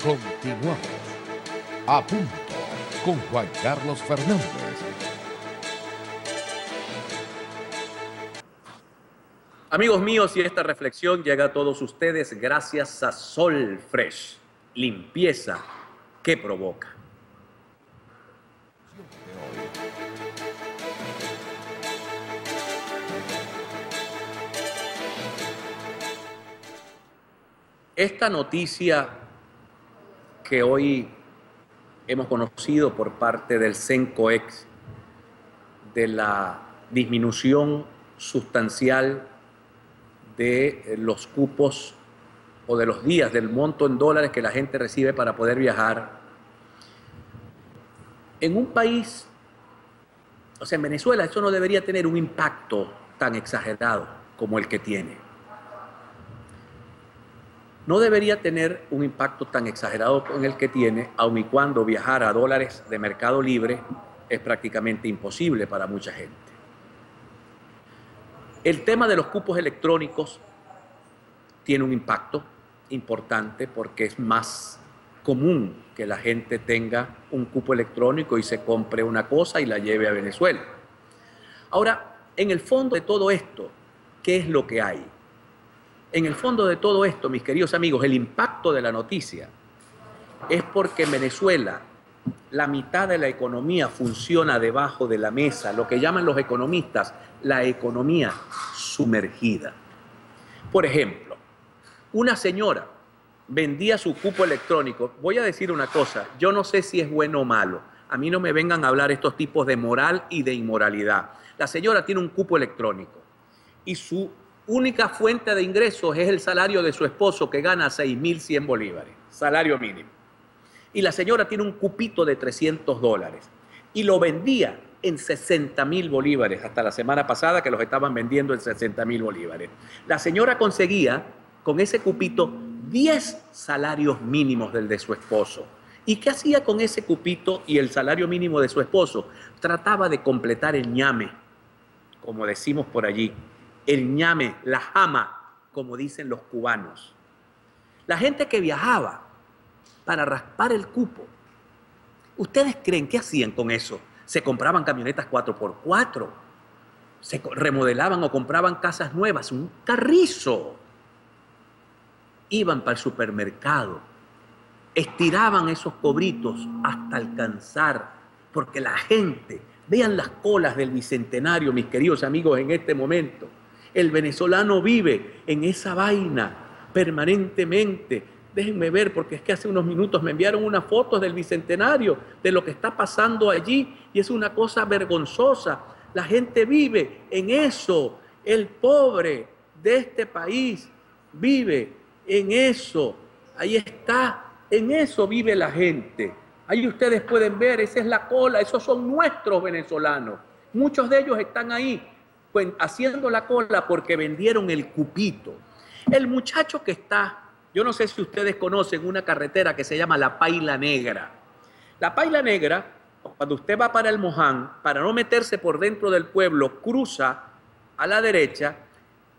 Continuamos. A punto con Juan Carlos Fernández. Amigos míos, y esta reflexión llega a todos ustedes gracias a Sol Fresh, limpieza que provoca. Esta noticia que hoy hemos conocido por parte del CENCOEX de la disminución sustancial de los cupos o de los días, del monto en dólares que la gente recibe para poder viajar. En un país, o sea, en Venezuela, eso no debería tener un impacto tan exagerado como el que tiene. No debería tener un impacto tan exagerado como el que tiene, aun y cuando viajar a dólares de mercado libre es prácticamente imposible para mucha gente. El tema de los cupos electrónicos tiene un impacto importante porque es más común que la gente tenga un cupo electrónico y se compre una cosa y la lleve a Venezuela. Ahora, en el fondo de todo esto, ¿qué es lo que hay? En el fondo de todo esto, mis queridos amigos, el impacto de la noticia es porque en Venezuela la mitad de la economía funciona debajo de la mesa, lo que llaman los economistas la economía sumergida. Por ejemplo, una señora vendía su cupo electrónico. Voy a decir una cosa, yo no sé si es bueno o malo. A mí no me vengan a hablar estos tipos de moral y de inmoralidad. La señora tiene un cupo electrónico y su única fuente de ingresos es el salario de su esposo, que gana 6.100 bolívares, salario mínimo. Y la señora tiene un cupito de $300 y lo vendía en 60.000 bolívares hasta la semana pasada, que los estaban vendiendo en 60.000 bolívares. La señora conseguía con ese cupito 10 salarios mínimos del de su esposo. ¿Y qué hacía con ese cupito y el salario mínimo de su esposo? Trataba de completar el ñame, como decimos por allí. El ñame, la jama, como dicen los cubanos. La gente que viajaba para raspar el cupo, ¿ustedes creen qué hacían con eso? Se compraban camionetas 4x4, se remodelaban o compraban casas nuevas, un carrizo. Iban para el supermercado, estiraban esos cobritos hasta alcanzar, porque la gente, vean las colas del Bicentenario, mis queridos amigos, en este momento. El venezolano vive en esa vaina permanentemente. Déjenme ver, porque es que hace unos minutos me enviaron unas fotos del Bicentenario, de lo que está pasando allí, y es una cosa vergonzosa. La gente vive en eso. El pobre de este país vive en eso. Ahí está, en eso vive la gente. Ahí ustedes pueden ver, esa es la cola, esos son nuestros venezolanos. Muchos de ellos están ahí haciendo la cola porque vendieron el cupito. El muchacho que está, yo no sé si ustedes conocen una carretera que se llama La Paila Negra. La Paila Negra, cuando usted va para el Moján, para no meterse por dentro del pueblo, cruza a la derecha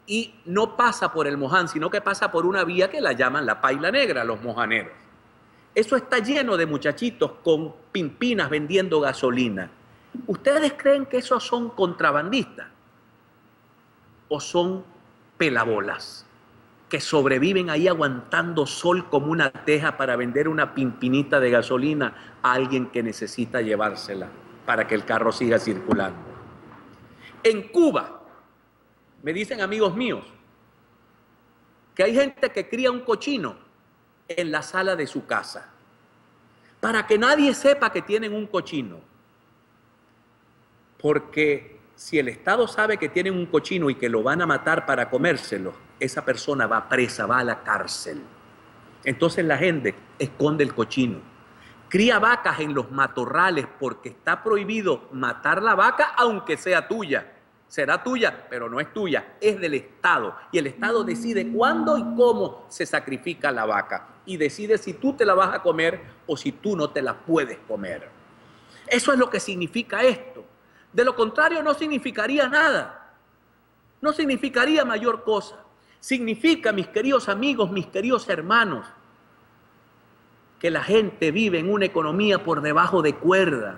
y no pasa por el Moján, sino que pasa por una vía que la llaman La Paila Negra, los mojaneros. Eso está lleno de muchachitos con pimpinas vendiendo gasolina. ¿Ustedes creen que esos son contrabandistas? ¿O son pelabolas que sobreviven ahí aguantando sol como una teja para vender una pimpinita de gasolina a alguien que necesita llevársela para que el carro siga circulando? En Cuba, me dicen amigos míos, que hay gente que cría un cochino en la sala de su casa para que nadie sepa que tienen un cochino. Porque si el Estado sabe que tienen un cochino y que lo van a matar para comérselo, esa persona va presa, va a la cárcel. Entonces la gente esconde el cochino. Cría vacas en los matorrales porque está prohibido matar la vaca aunque sea tuya. Será tuya, pero no es tuya, es del Estado. Y el Estado decide cuándo y cómo se sacrifica la vaca. Y decide si tú te la vas a comer o si tú no te la puedes comer. Eso es lo que significa esto. De lo contrario, no significaría nada. No significaría mayor cosa. Significa, mis queridos amigos, mis queridos hermanos, que la gente vive en una economía por debajo de cuerda.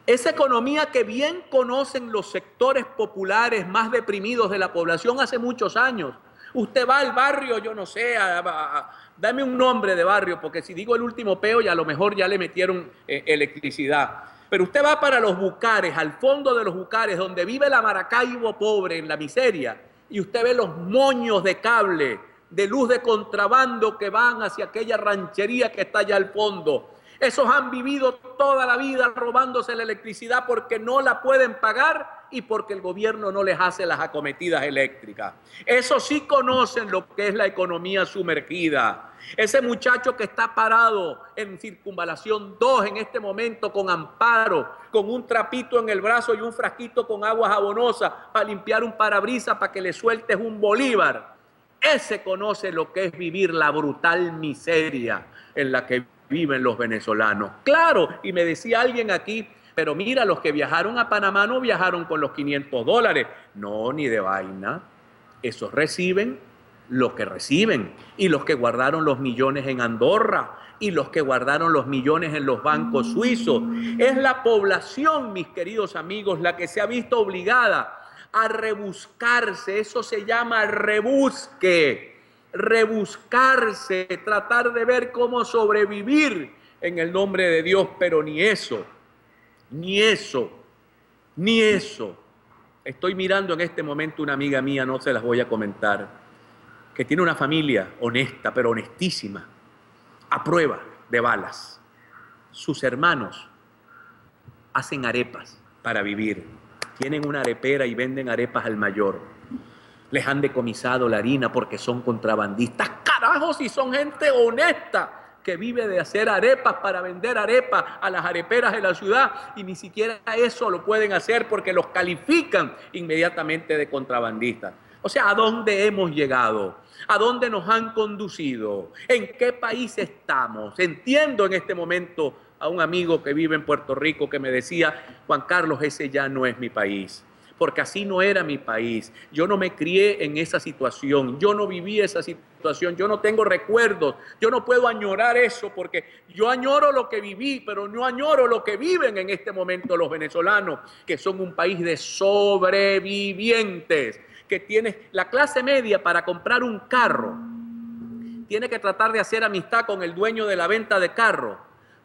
Esa economía que bien conocen los sectores populares más deprimidos de la población hace muchos años. Usted va al barrio, yo no sé, dame un nombre de barrio, porque si digo el último peo, ya a lo mejor ya le metieron electricidad. Pero usted va para los Bucares, al fondo de los Bucares, donde vive la Maracaibo pobre en la miseria, y usted ve los moños de cable, de luz de contrabando que van hacia aquella ranchería que está allá al fondo. Esos han vivido toda la vida robándose la electricidad porque no la pueden pagar y porque el gobierno no les hace las acometidas eléctricas. Esos sí conocen lo que es la economía sumergida. Ese muchacho que está parado en Circunvalación 2 en este momento con amparo, con un trapito en el brazo y un frasquito con agua jabonosa para limpiar un parabrisas para que le sueltes un bolívar. Ese conoce lo que es vivir la brutal miseria en la que viven los venezolanos. Claro, y me decía alguien aquí, pero mira, los que viajaron a Panamá no viajaron con los $500. No, ni de vaina. Esos reciben lo que reciben. Y los que guardaron los millones en Andorra, y los que guardaron los millones en los bancos suizos. Es la población, mis queridos amigos, la que se ha visto obligada a rebuscarse. Eso se llama rebusque. Rebuscarse, tratar de ver cómo sobrevivir en el nombre de Dios, pero ni eso. Estoy mirando en este momento una amiga mía, no se las voy a comentar, que tiene una familia honesta, pero honestísima, a prueba de balas. Sus hermanos hacen arepas para vivir, tienen una arepera y venden arepas al mayor. Les han decomisado la harina porque son contrabandistas. ¡Carajo, si son gente honesta que vive de hacer arepas para vender arepas a las areperas de la ciudad! Y ni siquiera eso lo pueden hacer porque los califican inmediatamente de contrabandistas. O sea, ¿a dónde hemos llegado? ¿A dónde nos han conducido? ¿En qué país estamos? Entiendo en este momento a un amigo que vive en Puerto Rico que me decía: Juan Carlos, ese ya no es mi país. Porque así no era mi país. Yo no me crié en esa situación, yo no viví esa situación, yo no tengo recuerdos, yo no puedo añorar eso porque yo añoro lo que viví, pero no añoro lo que viven en este momento los venezolanos, que son un país de sobrevivientes, que tiene la clase media para comprar un carro, tiene que tratar de hacer amistad con el dueño de la venta de carro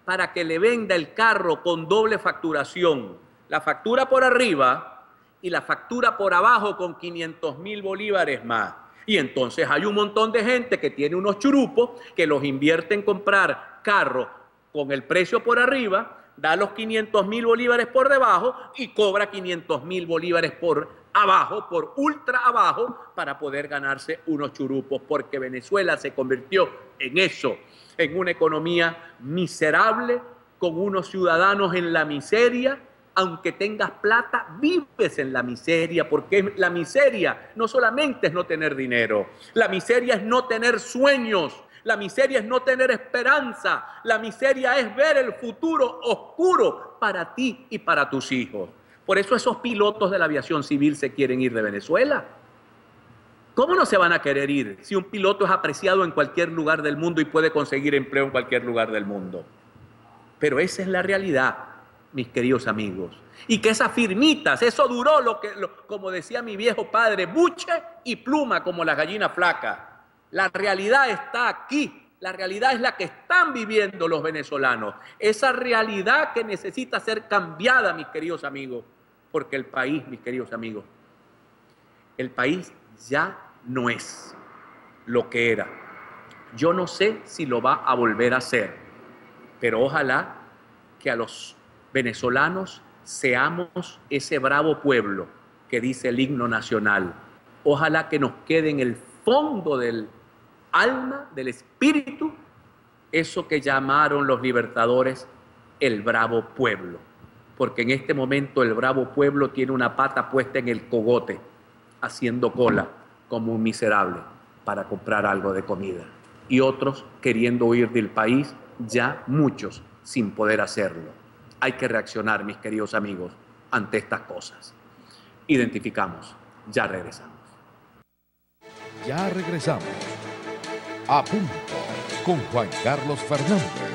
para que le venda el carro con doble facturación, la factura por arriba y la factura por abajo con 500.000 bolívares más. Y entonces hay un montón de gente que tiene unos churupos que los invierte en comprar carro con el precio por arriba, da los 500.000 bolívares por debajo y cobra 500.000 bolívares por abajo, por ultra abajo, para poder ganarse unos churupos, porque Venezuela se convirtió en eso, en una economía miserable, con unos ciudadanos en la miseria. Aunque tengas plata, vives en la miseria, porque la miseria no solamente es no tener dinero, la miseria es no tener sueños, la miseria es no tener esperanza, la miseria es ver el futuro oscuro para ti y para tus hijos. Por eso esos pilotos de la aviación civil se quieren ir de Venezuela. ¿Cómo no se van a querer ir si un piloto es apreciado en cualquier lugar del mundo y puede conseguir empleo en cualquier lugar del mundo? Pero esa es la realidad, mis queridos amigos, y que esas firmitas, eso duró como decía mi viejo padre, buche y pluma como la gallina flaca. La realidad está aquí, la realidad es la que están viviendo los venezolanos, esa realidad que necesita ser cambiada, mis queridos amigos, porque el país, mis queridos amigos, el país ya no es lo que era. Yo no sé si lo va a volver a ser, pero ojalá que a los venezolanos seamos ese bravo pueblo que dice el himno nacional. Ojalá que nos quede en el fondo del alma, del espíritu, eso que llamaron los libertadores el bravo pueblo. Porque en este momento el bravo pueblo tiene una pata puesta en el cogote, haciendo cola como un miserable para comprar algo de comida. Y otros queriendo huir del país, ya muchos sin poder hacerlo. Hay que reaccionar, mis queridos amigos, ante estas cosas. Identificamos. Ya regresamos. Ya regresamos. A punto con Juan Carlos Fernández.